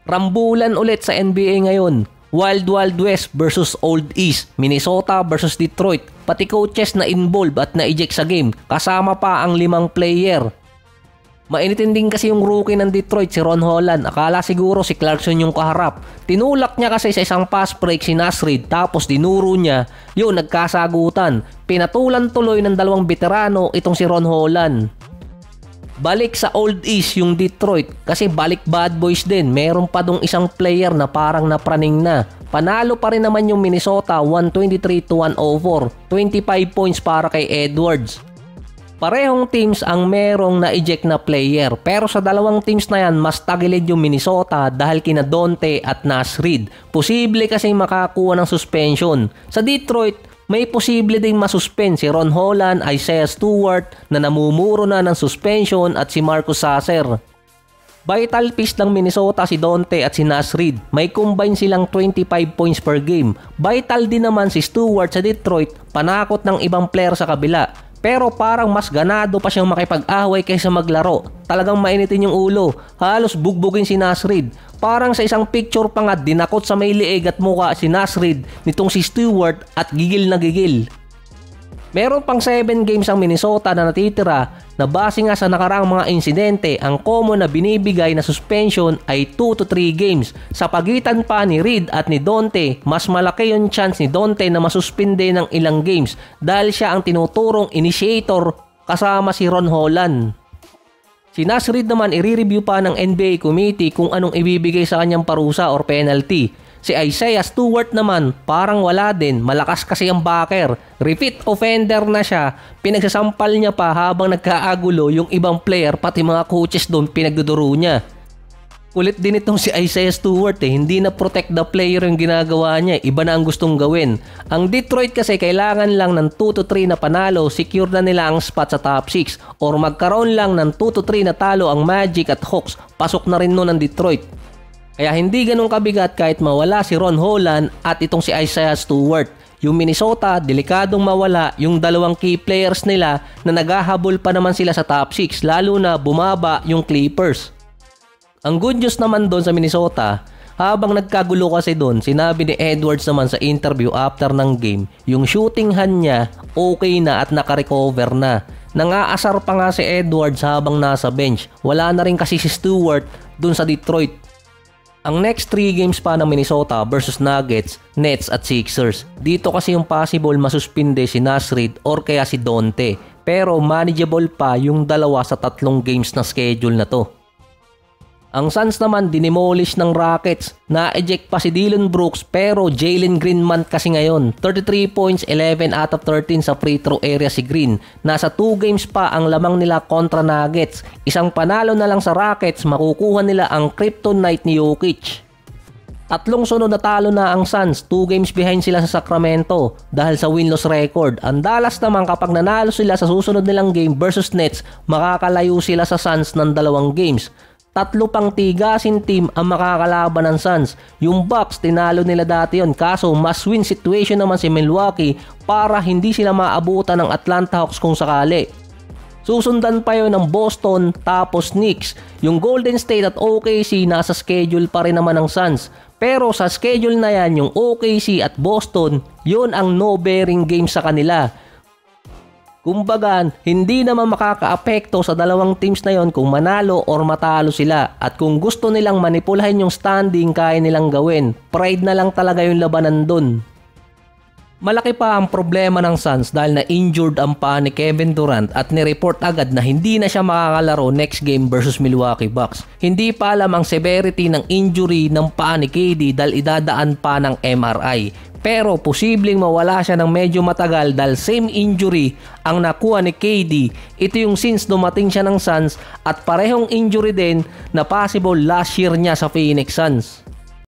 Rambulan ulit sa NBA ngayon. Wild Wild West versus Old East, Minnesota versus Detroit, pati coaches na involved at na-eject sa game, kasama pa ang 5 player. Mainitin din kasi yung rookie ng Detroit, si Ron Holland. Akala siguro si Clarkson yung kaharap. Tinulak niya kasi sa isang pass break si Naz Reid, tapos dinuro niya. Yun, nagkasagutan. Pinatulan tuloy ng 2 veterano itong si Ron Holland. Balik sa Old East yung Detroit kasi balik bad boys din. Meron pa dong isang player na parang napraning na. Panalo pa rin naman yung Minnesota 123-104. 25 points para kay Edwards. Parehong teams ang merong na-eject na player, pero sa dalawang teams na yan mas tagilid yung Minnesota dahil kina Donte at Naz Reid. Posible kasi makakuha ng suspension. Sa Detroit, may posible ding masuspend si Ron Holland, Isaiah Stewart na namumuro na ng suspension at si Marcus Sasser. Vital piece ng Minnesota si Donte at si Naz Reid. May combine silang 25 points per game. Vital din naman si Stewart sa Detroit, panakot ng ibang player sa kabila. Pero parang mas ganado pa siyang makipag-away kaysa maglaro. Talagang mainitin yung ulo. Halos bugbugin si Naz Reid. Parang sa isang picture pa nga dinakot sa may liig at mukha si Naz Reid nitong si Stewart at gigil na gigil. Meron pang 7 games ang Minnesota na natitira na base nga sa nakaraang mga insidente, ang common na binibigay na suspension ay 2 to 3 games. Sa pagitan pa ni Reid at ni Donte, mas malaki yung chance ni Donte na masuspinde ng ilang games dahil siya ang tinuturong initiator kasama si Ron Holland. Si Naz Reid naman i-review pa ng NBA committee kung anong ibibigay sa kanyang parusa or penalty. Si Isaiah Stewart naman parang wala din, malakas kasi ang backer. Repeat offender na siya, pinagsasampal niya pa habang nagkaagulo yung ibang player pati mga coaches doon pinagduduro niya. Kulit din itong si Isaiah Stewart hindi na protect the player yung ginagawa niya, iba na ang gustong gawin. Ang Detroit kasi kailangan lang ng 2 to 3 na panalo, secure na nila ang spot sa top 6. Or magkaroon lang ng 2 to 3 na talo ang Magic at Hawks, pasok na rin nun ang Detroit. Kaya hindi ganun kabigat kahit mawala si Ron Holland at itong si Isaiah Stewart. Yung Minnesota, delikadong mawala yung 2 key players nila na naghahabol pa naman sila sa top 6, lalo na bumaba yung Clippers. Ang good news naman doon sa Minnesota, habang nagkagulo kasi doon, sinabi ni Edwards naman sa interview after ng game, yung shooting hand niya okay na at nakarecover na. Nangaasar pa nga si Edwards habang nasa bench. Wala na rin kasi si Stewart doon sa Detroit. Ang next 3 games pa ng Minnesota versus Nuggets, Nets at Sixers. Dito kasi yung possible masuspinde si Naz Reid or kaya si Donte. Pero manageable pa yung 2 sa 3 games na schedule na to. Ang Suns naman dinimolish ng Rockets. Na-eject pa si Dillon Brooks pero Jalen Green man kasi ngayon. 33 points, 11 out of 13 sa free throw area si Green. Nasa 2 games pa ang lamang nila kontra Nuggets. Isang panalo na lang sa Rockets, makukuha nila ang kryptonite ni Jokic. 3 sunod na talo na ang Suns, 2 games behind sila sa Sacramento dahil sa win-loss record. Ang Dallas naman kapag nanalo sila sa susunod nilang game versus Nets, makakalayo sila sa Suns ng 2 games. 3 pang tigasin team ang makakalaban ng Suns. Yung Bucks, tinalo nila dati yun. Kaso mas win situation naman si Milwaukee para hindi sila maabutan ng Atlanta Hawks kung sakali. Susundan pa yun ng Boston tapos Knicks. Yung Golden State at OKC nasa schedule pa rin naman ng Suns. Pero sa schedule na yan, yung OKC at Boston, yun ang no-bearing game sa kanila. Kumbaga, hindi naman makakaapekto sa 2 teams na yon kung manalo or matalo sila. At kung gusto nilang manipulahin yung standing, kaya nilang gawin. Pride na lang talaga yung labanan dun. Malaki pa ang problema ng Suns dahil na-injured ang paa ni Kevin Durant at nireport agad na hindi na siya makakalaro next game versus Milwaukee Bucks. Hindi pa alam ang severity ng injury ng paa ni KD dahil idadaan pa ng MRI. Pero posibleng mawala siya ng medyo matagal dahil same injury ang nakuha ni KD. Ito yung since dumating siya ng Suns at parehong injury din na possible last year niya sa Phoenix Suns.